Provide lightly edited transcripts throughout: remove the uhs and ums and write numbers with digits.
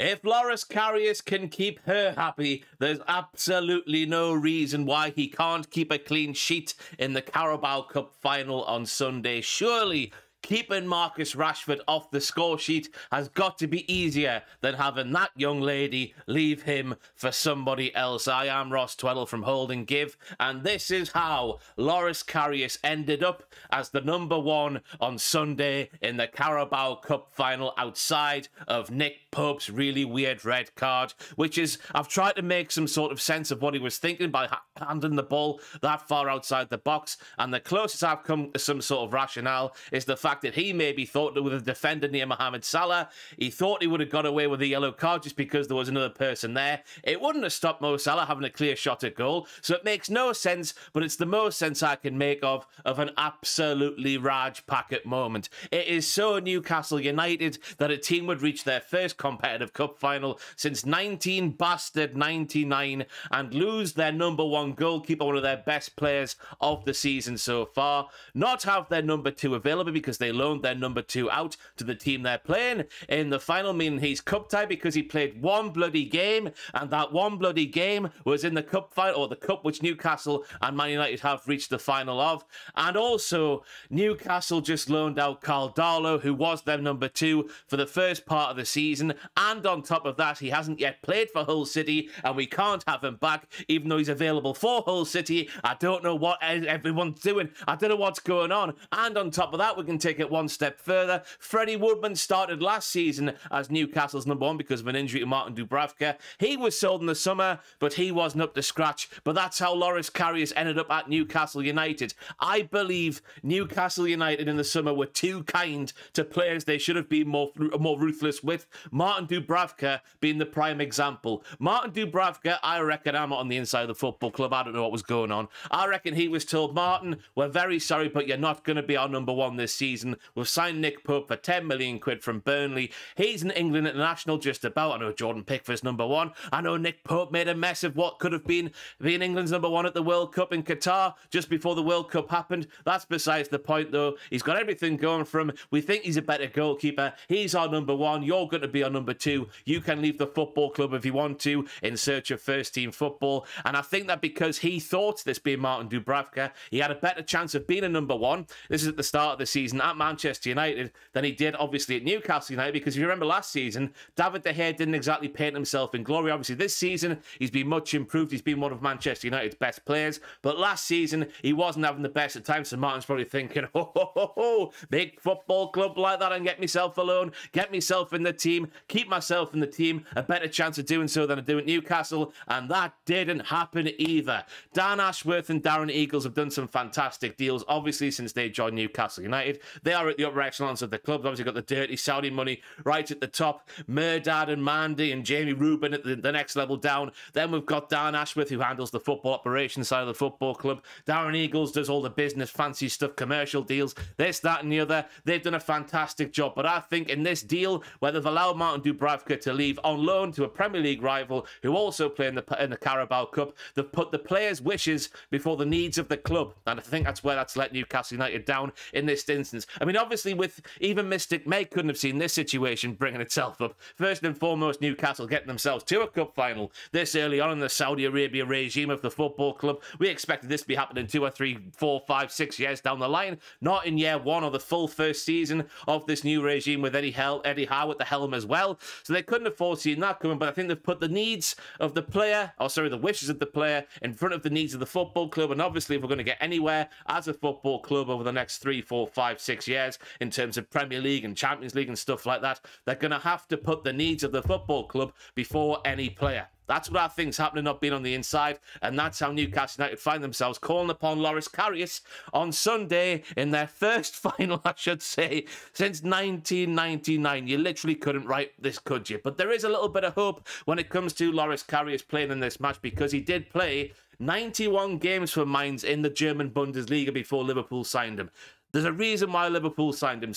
If Loris Karius can keep her happy, there's absolutely no reason why he can't keep a clean sheet in the Carabao Cup final on Sunday. Surely, keeping Marcus Rashford off the score sheet has got to be easier than having that young lady leave him for somebody else. I am Ross Tweddell from Hold and Give, and this is how Loris Karius ended up as the #1 on Sunday in the Carabao Cup final outside of Nick Pope's really weird red card, which is, I've tried to make some sort of sense of what he was thinking by handling the ball that far outside the box, and the closest I've come to some sort of rationale is the fact that he maybe thought that with a defender near Mohamed Salah, he thought he would have got away with a yellow card just because there was another person there. It wouldn't have stopped Mo Salah having a clear shot at goal, so it makes no sense, but it's the most sense I can make of an absolutely Raj Packet moment. It is so Newcastle United that a team would reach their first competitive cup final since 1999 and lose their #1 goalkeeper, one of their best players of the season so far, not have their #2 available because they loaned their #2 out to the team they're playing in the final, meaning he's cup tie because he played one bloody game, and that one bloody game was in the cup final, or the cup which Newcastle and Man United have reached the final of. And also, Newcastle just loaned out Carl Darlow, who was their #2 for the first part of the season, and on top of that, he hasn't yet played for Hull City, and we can't have him back, even though he's available for Hull City. I don't know what everyone's doing. I don't know what's going on. And on top of that, we can take it one step further. Freddie Woodman started last season as Newcastle's #1 because of an injury to Martin Dubravka. He was sold in the summer, but he wasn't up to scratch. But that's how Loris Karius ended up at Newcastle United. I believe Newcastle United in the summer were too kind to players they should have been more ruthless with. Martin Dubravka being the prime example. Martin Dubravka, I reckon, I'm not on the inside of the football club, I don't know what was going on. I reckon he was told, Martin, we're very sorry, but you're not going to be our #1 this season. We've signed Nick Pope for 10 million quid from Burnley. He's an England international just about. I know Jordan Pickford's #1. I know Nick Pope made a mess of what could have been being England's #1 at the World Cup in Qatar just before the World Cup happened. That's besides the point, though. He's got everything going for him. We think he's a better goalkeeper. He's our #1. You're going to be our #2. You can leave the football club if you want to in search of first-team football. And I think that because he thought, this being Martin Dubravka, he had a better chance of being a #1. This is at the start of the season at Manchester United than he did, obviously, at Newcastle United, because if you remember last season, David De Gea didn't exactly paint himself in glory. Obviously, this season, he's been much improved. He's been one of Manchester United's best players, but last season, he wasn't having the best at times, so Martin's probably thinking, big football club like that and get myself alone, get myself in the team, keep myself in the team, a better chance of doing so than I do at Newcastle, and that didn't happen either. Dan Ashworth and Darren Eagles have done some fantastic deals, obviously, since they joined Newcastle United. They are at the upper echelons of the club. Obviously got the dirty Saudi money right at the top. Murdad and Mandy and Jamie Rubin at the next level down. Then we've got Dan Ashworth, who handles the football operations side of the football club. Darren Eagles does all the business, fancy stuff, commercial deals, this, that, and the other. They've done a fantastic job. But I think in this deal, where they've allowed Martin Dubravka to leave on loan to a Premier League rival who also play in the Carabao Cup, they've put the players' wishes before the needs of the club. And I think that's where that's let Newcastle United down in this instance. I mean, obviously, with even Mystic May couldn't have seen this situation bringing itself up. First and foremost, Newcastle getting themselves to a cup final this early on in the Saudi Arabia regime of the football club. We expected this to be happening 2 or 3, 4, 5, 6 years down the line, not in year 1 or the full first season of this new regime with Eddie Howe at the helm as well. So they couldn't have foreseen that coming, but I think they've put the needs of the player, the wishes of the player in front of the needs of the football club. And obviously, if we're going to get anywhere as a football club over the next 3, 4, 5, 6 years in terms of Premier League and Champions League and stuff like that, they're going to have to put the needs of the football club before any player. That's what I think's happening, not being on the inside, and that's how Newcastle United find themselves calling upon Loris Karius on Sunday in their first final, I should say, since 1999. You literally couldn't write this, could you? But there is a little bit of hope when it comes to Loris Karius playing in this match, because he did play 91 games for Mainz in the German Bundesliga before Liverpool signed him. There's a reason why Liverpool signed him.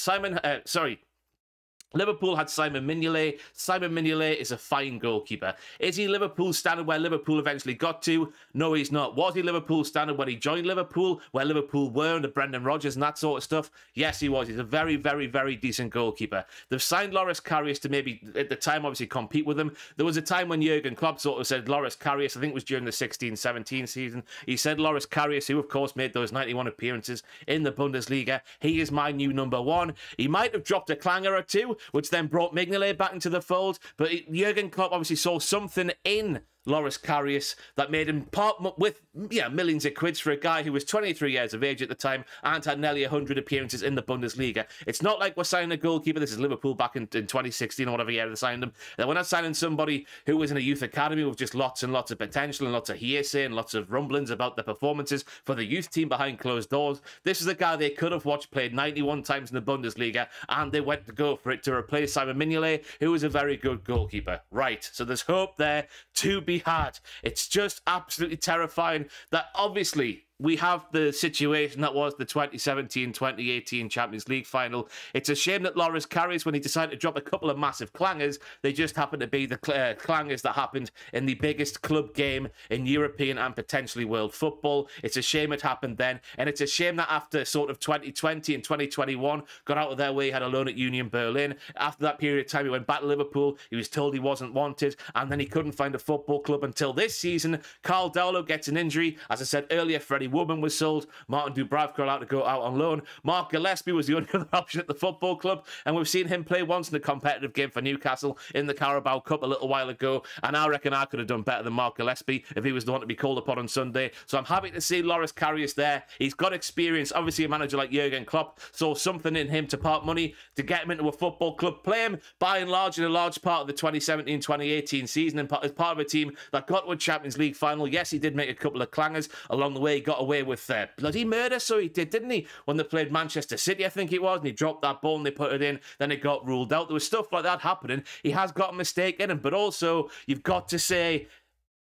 Liverpool had Simon Mignolet. Simon Mignolet is a fine goalkeeper. Is he Liverpool's standard where Liverpool eventually got to? No, he's not. Was he Liverpool's standard when he joined Liverpool, where Liverpool were under Brendan Rodgers and that sort of stuff? Yes, he was. He's a very, very, very decent goalkeeper. They've signed Loris Karius to maybe, at the time, obviously compete with him. There was a time when Jurgen Klopp sort of said Loris Karius, I think it was during the 16-17 season, he said Loris Karius, who of course made those 91 appearances in the Bundesliga, he is my new number one. He might have dropped a clanger or two, which then brought Mignolet back into the fold. But Jurgen Klopp obviously saw something in Loris Karius that made him part with millions of quids for a guy who was 23 years of age at the time and had nearly 100 appearances in the Bundesliga. It's not like we're signing a goalkeeper. This is Liverpool back in 2016 or whatever year they signed him. We're not signing somebody who was in a youth academy with just lots and lots of potential and lots of hearsay and lots of rumblings about the performances for the youth team behind closed doors. This is a guy they could have watched played 91 times in the Bundesliga, and they went to go for it to replace Simon Mignolet, who was a very good goalkeeper. Right, so there's hope there to be had. It's just absolutely terrifying that obviously we have the situation that was the 2017-2018 Champions League final. It's a shame that Loris Karius, when he decided to drop a couple of massive clangers, they just happened to be the clangers that happened in the biggest club game in European and potentially world football. It's a shame it happened then, and it's a shame that after sort of 2020 and 2021 got out of their way, had a loan at Union Berlin. After that period of time, he went back to Liverpool. He was told he wasn't wanted, and then he couldn't find a football club until this season. Carl Dowlow gets an injury. As I said earlier, Freddie Woburn was sold. Martin Dubravka allowed to go out on loan. Mark Gillespie was the only other option at the football club, and we've seen him play once in a competitive game for Newcastle in the Carabao Cup a little while ago, and I reckon I could have done better than Mark Gillespie if he was the one to be called upon on Sunday. So I'm happy to see Loris Karius there. He's got experience. Obviously, a manager like Jurgen Klopp saw something in him to part money to get him into a football club, play him by and large in a large part of the 2017-2018 season, and as part of a team that got to a Champions League final. Yes, he did make a couple of clangers along the way. He got away with bloody murder, so he did, didn't he? When they played Manchester City, I think it was, and he dropped that ball and they put it in, then it got ruled out. There was stuff like that happening. He has got a mistake in him, but also you've got to say,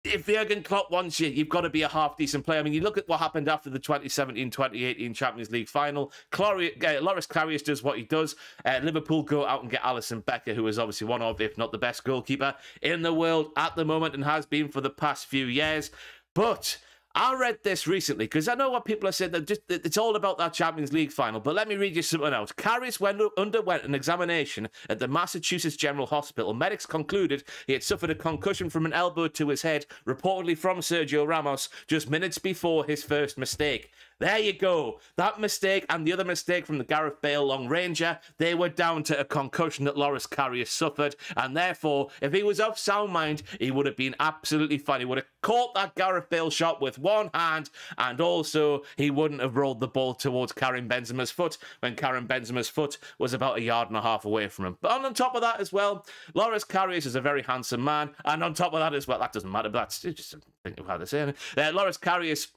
if Jurgen Klopp wants you, you've got to be a half-decent player. I mean, you look at what happened after the 2017-2018 Champions League final. Loris Karius does what he does. Liverpool go out and get Alisson Becker, who is obviously one of, if not the best goalkeeper in the world at the moment and has been for the past few years. But I read this recently because I know what people are saying, that it's all about that Champions League final, but let me read you something else. Karius underwent an examination at the Massachusetts General Hospital. Medics concluded he had suffered a concussion from an elbow to his head, reportedly from Sergio Ramos, just minutes before his first mistake. There you go. That mistake and the other mistake from the Gareth Bale long ranger, they were down to a concussion that Loris Karius suffered, and therefore, if he was of sound mind, he would have been absolutely fine. He would have caught that Gareth Bale shot with one hand, and also he wouldn't have rolled the ball towards Karim Benzema's foot when Karim Benzema's foot was about 1.5 yards away from him. But on top of that as well, Loris Karius is a very handsome man, and on top of that as well, that doesn't matter, but that's just think of how to say it. Loris Karius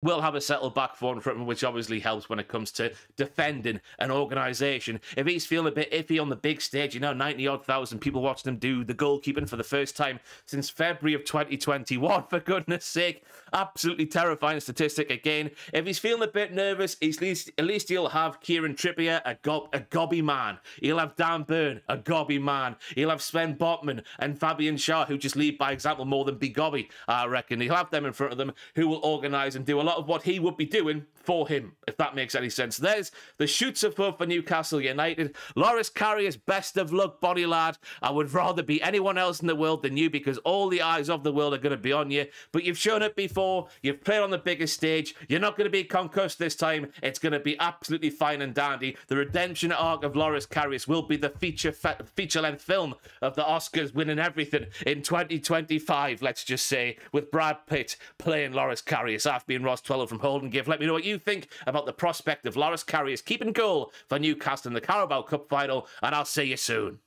will have a settled back four in front of him, which obviously helps when it comes to defending an organisation. If he's feeling a bit iffy on the big stage, 90-odd thousand people watching him do the goalkeeping for the first time since February of 2021, for goodness sake. Absolutely terrifying statistic again. If he's feeling a bit nervous, at least he'll have Kieran Trippier, a gobby man. He'll have Dan Burn, a gobby man. He'll have Sven Botman and Fabian Schär, who just lead by example more than be gobby, I reckon. He'll have them in front of them who will organise and do a lot of what he would be doing for him, if that makes any sense. There's the shoots of hope for Newcastle United. Loris Karius, best of luck, body lad. I would rather be anyone else in the world than you, because all the eyes of the world are going to be on you. But you've shown it before. You've played on the biggest stage. You're not going to be concussed this time. It's going to be absolutely fine and dandy. The redemption arc of Loris Karius will be the feature-length film of the Oscars winning everything in 2025, let's just say, with Brad Pitt playing Loris Karius. I've been Ross Tweddell from Holden Give. Let me know what you think about the prospect of Loris Karius keeping goal for Newcastle in the Carabao Cup final, and I'll see you soon.